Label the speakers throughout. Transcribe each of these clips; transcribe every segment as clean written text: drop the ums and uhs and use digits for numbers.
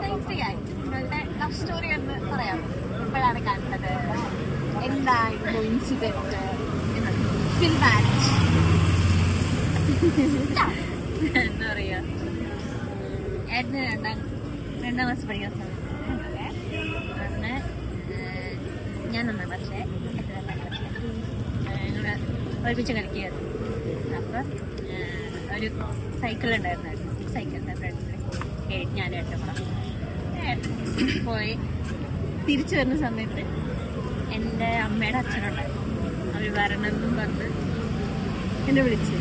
Speaker 1: നിങ്ങളുടെ love story ഒന്ന് പറയാമോ? എപ്പോഴാണ് കണ്ടത്, എന്തായിരുന്നു ഇൻസിഡന്റ്, എന്താ പറയാ, ഏട്ടന് രണ്ടാം ക്ലാസ് പഠിക്കുന്ന സമയത്ത് അന്ന് ഞാൻ 1ാം ക്ലാസ്സിലെ ഞങ്ങൾ ഒരുമിച്ച് കളിക്കുകയായിരുന്നു. അപ്പം ഒരു സൈക്കിൾ ഉണ്ടായിരുന്നു. സൈക്കിളിൻ്റെ ഫ്രണ്ടിൽ ഞാൻ ഏട്ടൻ പോയി തിരിച്ചു വരുന്ന സമയത്ത് എൻ്റെ അമ്മയുടെ അച്ഛനുണ്ടായിരുന്നു. അവർ വരണമെന്നും പറഞ്ഞ് എന്നെ വിളിച്ചു.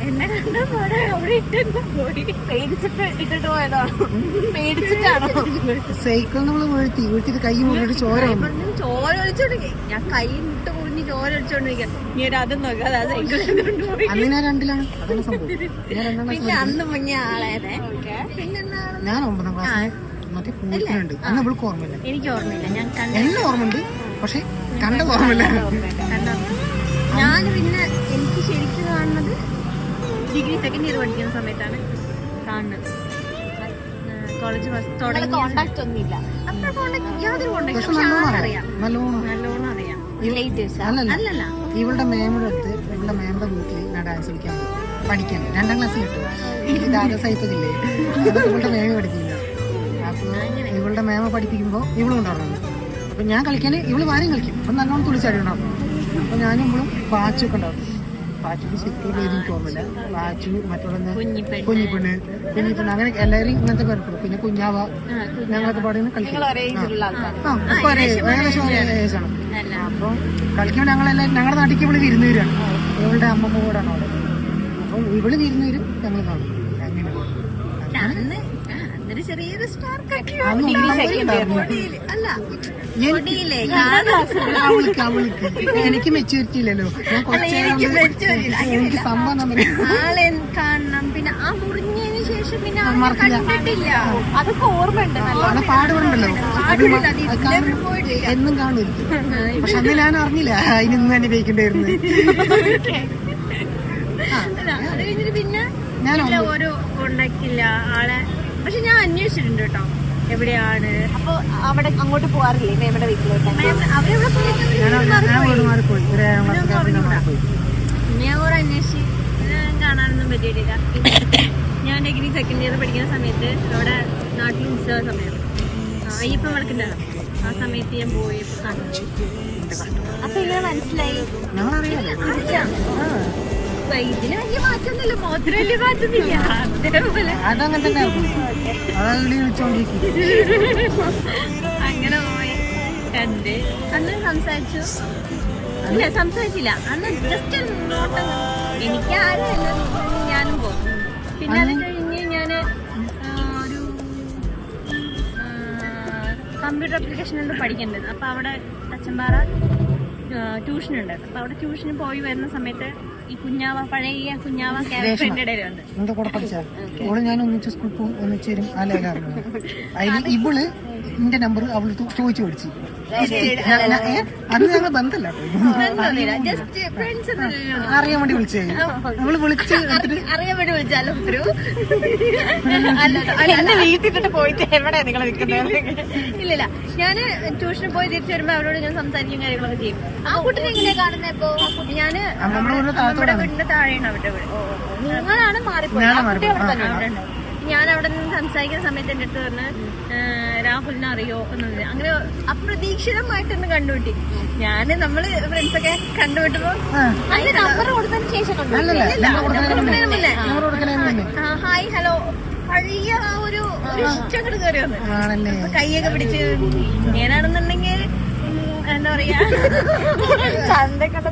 Speaker 1: എന്നെ കണ്ട പോലെ അവിടെ ഇട്ടെന്ന് പോയി. പേടിച്ചിട്ട് ഇട്ടിട്ട് പോയതാണോ? പേടിച്ചിട്ടാണോ?
Speaker 2: സൈക്കിൾ നമ്മൾ വീഴ്ത്തിട്ട് കൈ മുറിഞ്ഞിട്ട് ചോര
Speaker 1: ഒഴിച്ചോണ്ടിരിക്കും. ഞാൻ കൈ മുട്ട് മുറിഞ്ഞ് ചോര ഒഴിച്ചോണ്ടിരിക്കാം. നീ ഒരു അതും നോക്കാതെ ആ സൈക്കിൾ കൊണ്ടുപോയി.
Speaker 2: അന്ന് ഞാൻ 2ലാണ്.
Speaker 1: പിന്നെ അന്ന് മുന്നേ ആളായതേ. പിന്നെന്താണ്,
Speaker 2: ഞാൻ 9ാം ക്ലാസ് മറ്റേ പൂരത്തിനുണ്ട്. അന്ന് അവൾക്ക് ഓർമ്മയില്ല.
Speaker 1: എനിക്ക് ഓർമ്മയില്ല. ഞാൻ
Speaker 2: എല്ലാം ഓർമ്മയുണ്ട്, പക്ഷെ കണ്ടത് ഓർമ്മയില്ല.
Speaker 1: ഞാൻ പിന്നെ എനിക്ക് ശരിക്കും കാണുന്നത് ഡിഗ്രി 2nd ഇയർ പഠിക്കുന്ന സമയത്താണ് കാണുന്നത്. കോളേജ് കോണ്ടാക്ട് ഒന്നുമില്ല, യാതൊരു കോണ്ടാക്ട് അറിയാം, നല്ലോണം അറിയാം. അല്ലല്ല,
Speaker 2: ഇവളുടെ മേമുടെ അടുത്ത് ഇവളുടെ മേമുടെ വീട്ടിൽ ഞാൻ ഡാൻസ് കളിക്കാൻ പഠിക്കാൻ 2ാം ക്ലാസ്സിൽ കിട്ടും. എനിക്ക് ദാദ സൈപ്പില്ലേ, ഇവളുടെ മേമ പഠിക്കില്ല. അപ്പൊ ഇവളുടെ മേമ പഠിപ്പിക്കുമ്പോൾ ഇവളും ഉണ്ടാവുന്നുണ്ട്. അപ്പൊ ഞാൻ കളിക്കാൻ ഇവള് വാരം കളിക്കും. അപ്പൊ നല്ലോണം തുളിച്ചാടി ഉണ്ടാവും. അപ്പൊ ഞാനും ഇവളും പാച്ചൊക്കെ ഉണ്ടാവും. പാച്ചുക്ക് ശരിക്കും പേര് എനിക്ക് ഓർമ്മയില്ല. പാച്ചു, മറ്റുള്ള കുഞ്ഞിപ്പെണ്ണ് അങ്ങനെ എല്ലാവരും ഇങ്ങനത്തെ പേർക്കും. പിന്നെ കുഞ്ഞാവ, ഞങ്ങളൊക്കെ പാടുന്ന കളിക്കും. ഏകദേശം ഒരേ ഏജാണ്. അപ്പൊ കളിക്കുമ്പോൾ ഞങ്ങളുടെ നാട്ടിലേക്ക് ഇവള് വിരുന്നുവരാണ്. ഇവളുടെ അമ്മമ്മ കൂടാണ് അവിടെ. അപ്പൊ ഇവള് വിരുന്നുവരും, ഞങ്ങൾ കാണും. അങ്ങനെ
Speaker 1: ചെറിയൊരു സ്റ്റാർ
Speaker 2: എനിക്ക് മെച്ചൂരിറ്റി ഇല്ലല്ലോ. എനിക്ക് സംഭവം
Speaker 1: ആളെ കാണണം. പിന്നെ ആ മുറിഞ്ഞതിന് ശേഷം പിന്നെ കണ്ടിട്ടില്ല. അതൊക്കെ ഓർമ്മയുണ്ട്.
Speaker 2: പാടുപണ്ടല്ലോ എന്നും കാണുമായിരിക്കും. പക്ഷെ അന്ന് ഞാൻ അറിഞ്ഞില്ല അതിനൊന്നും അനുഭവിക്കണ്ടായിരുന്നു.
Speaker 1: അത് കഴിഞ്ഞിട്ട് പിന്നെ ഓരോ കോണ്ടാക്ട് ഇല്ല ആളെ. പക്ഷെ ഞാൻ അന്വേഷിച്ചിട്ടുണ്ട് കേട്ടോ, എവിടെയാണ്. അപ്പൊ അവിടെ അങ്ങോട്ട് പോവാറില്ലേ മേമയുടെ വീട്ടിലോട്ട്? ഞാൻ കുറെ അന്വേഷിച്ച് കാണാനൊന്നും പറ്റിയിട്ടില്ല. ഞാൻ ഡിഗ്രി 2nd ഇയർ പഠിക്കുന്ന സമയത്ത് അവിടെ നാട്ടിൽ ഉത്സവ സമയം അയ്യപ്പം വിളക്കുണ്ടാകും. ആ സമയത്ത് ഞാൻ പോയപ്പോ കണ്ടു. അപ്പൊ ഇങ്ങനെ മനസ്സിലായി ഇതിന് വലിയ മാറ്റമൊന്നുമില്ല, മോതിരം വലിയ മാറ്റമൊന്നുമില്ല. അങ്ങനെ പോയി കണ്ട് അന്ന് സംസാരിച്ചു. ഇല്ല, സംസാരിച്ചില്ല. അന്ന് ജസ്റ്റ് നോട്ടം. എനിക്ക് ആരുമല്ല, ഞാനും പോകും. പിന്നെ അത് കഴിഞ്ഞ് ഞാന് ഒരു കമ്പ്യൂട്ടർ ആപ്ലിക്കേഷൻ പഠിക്കേണ്ടത്. അപ്പൊ അവിടെ തച്ചമ്പാറ ട്യൂഷൻ ഉണ്ടായിരുന്നു. അപ്പൊ അവിടെ ട്യൂഷന് പോയി വരുന്ന സമയത്ത് ഈ പഴയ കുഞ്ഞാവ ക്യാരക്ടറിന്റെ ഇടയിൽ വന്നു.
Speaker 2: എന്റെ കൂടെ പഠിച്ച ഞാൻ ഒന്നിച്ച് സ്കൂളിൽ പോകും, ഒന്നിച്ചേരും. അതിൽ ഇവള് എന്റെ നമ്പർ അവള് ചോദിച്ചു പഠിച്ചു. അന്ന് ഞങ്ങൾ ബന്ധമല്ല, അറിയാൻ വേണ്ടി വിളിച്ചേ. അവള് വിളിച്ച്
Speaker 1: അറിയാൻ വേണ്ടി വിളിച്ചാലോ എന്നെ വീട്ടിട്ട് പോയിട്ട് എവിടെയാ നിങ്ങൾ നിൽക്കുന്നത്? ഇല്ലില്ല, ഞാന് ട്യൂഷന് പോയി തിരിച്ചു വരുമ്പോ അവരോട് ഞാൻ സംസാരിക്കും, കാര്യങ്ങളൊക്കെ ചെയ്യും. ആ കുട്ടിനെ എങ്ങനെയാ കാണുന്നത്? ഇപ്പൊ ഞാന് നമ്മുടെ വീടിന്റെ താഴെയാണ് അവരുടെ വീട്. നിങ്ങളാണ് മാറിപ്പോയി. ഞാൻ അവിടെ നിന്ന് സംസാരിക്കുന്ന സമയത്ത് എന്റെ അടുത്ത് പറഞ്ഞ് രാഹുലിനെ അറിയോ എന്നത്. അങ്ങനെ അപ്രതീക്ഷിതമായിട്ടൊന്ന് കണ്ടുപിട്ടി. നമ്മള് ഫ്രണ്ട്സൊക്കെ കണ്ടുപിട്ടുമ്പോ നമ്പർ കൊടുത്തതിന് ശേഷം ഹായ് ഹലോ പഴയ ആ ഒരു ഇഷ്ടം കയറി വന്ന് കൈയൊക്കെ പിടിച്ച്. ഞാനാണെന്നുണ്ടെങ്കിൽ എന്താ പറയാ ചന്തക്കണ്ട